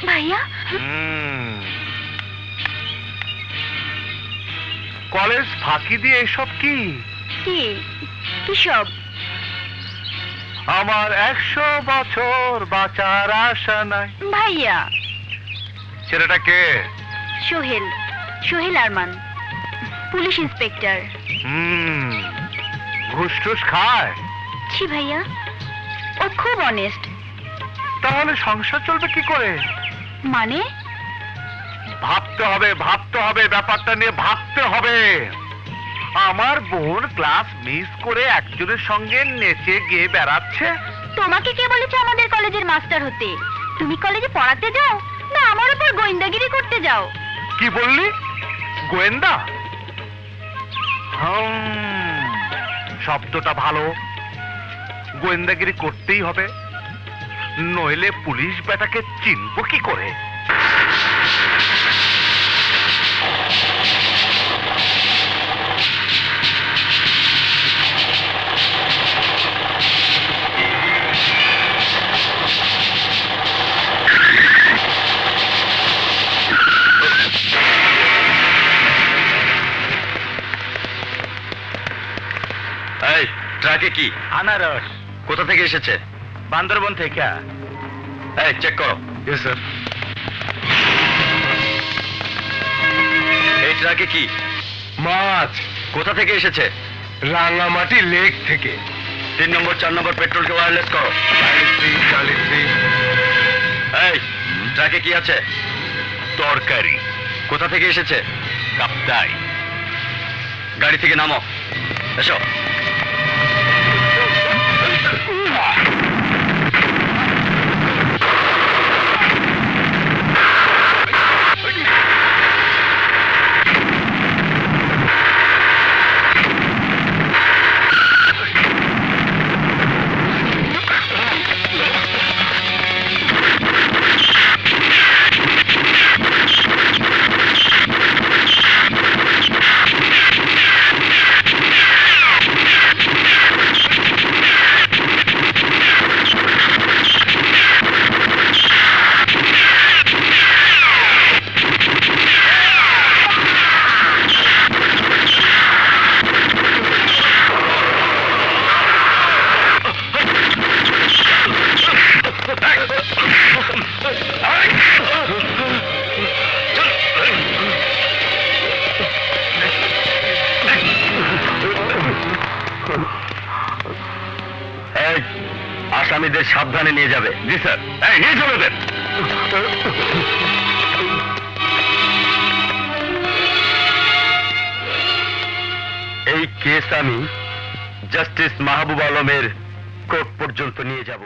ভাইয়া কলেজ ফাঁকি দিয়ে এসব কি? কি কি সব? আমার 100 বছর বাঁচার আশা নাই। ভাইয়া, ছেলেটা কে? Sohel, Sohel Arman, police inspector. ঘুষ টুস খায়? ছি ভাইয়া, ও খুব অনেস্ট। তাহলে সংসার চলবে কি করে? মানে? ভাবতে হবে, ভাবতে হবে, ব্যাপারটা নিয়ে ভাবতে হবে। আমার বোন ক্লাস মিস করে একজনের সঙ্গে নেচে গিয়ে বেড়াচ্ছে। তোমাকে কে বলেছে আমাদের কলেজের মাস্টার হতে? তুমি কলেজে পড়াতে যাও না আমার উপর গোয়েন্দাগিরি করতে যাও? কি বললি? গোয়েন্দা? শব্দটা ভালো। গোয়েন্দাগিরি করতেই হবে, নইলে পুলিশ বেটাকে চিনব কি করে? এই ট্রাকে কি? আনারস। কোথা থেকে এসেছে? বান্দরবন থেকে। এই চেক করো। Yes sir. এই ট্রাকে কি? মাছ। কোথা থেকে এসেছে? রাঙামাটি লেক থেকে। 3 নম্বর 4 নম্বর পেট্রোলকে ওয়্যারলেস করো। এই ট্রাকে কি আছে? তরকারি। কোথা থেকে এসেছে? কাপ্তাই। গাড়ি থেকে নামো, এসো। আসামিদের সাবধানে নিয়ে যাবে। জি স্যার। এই নিয়ে চলে দেন। এই কেস আমি জাস্টিস মাহবুব আলমের কোর্ট পর্যন্ত নিয়ে যাব।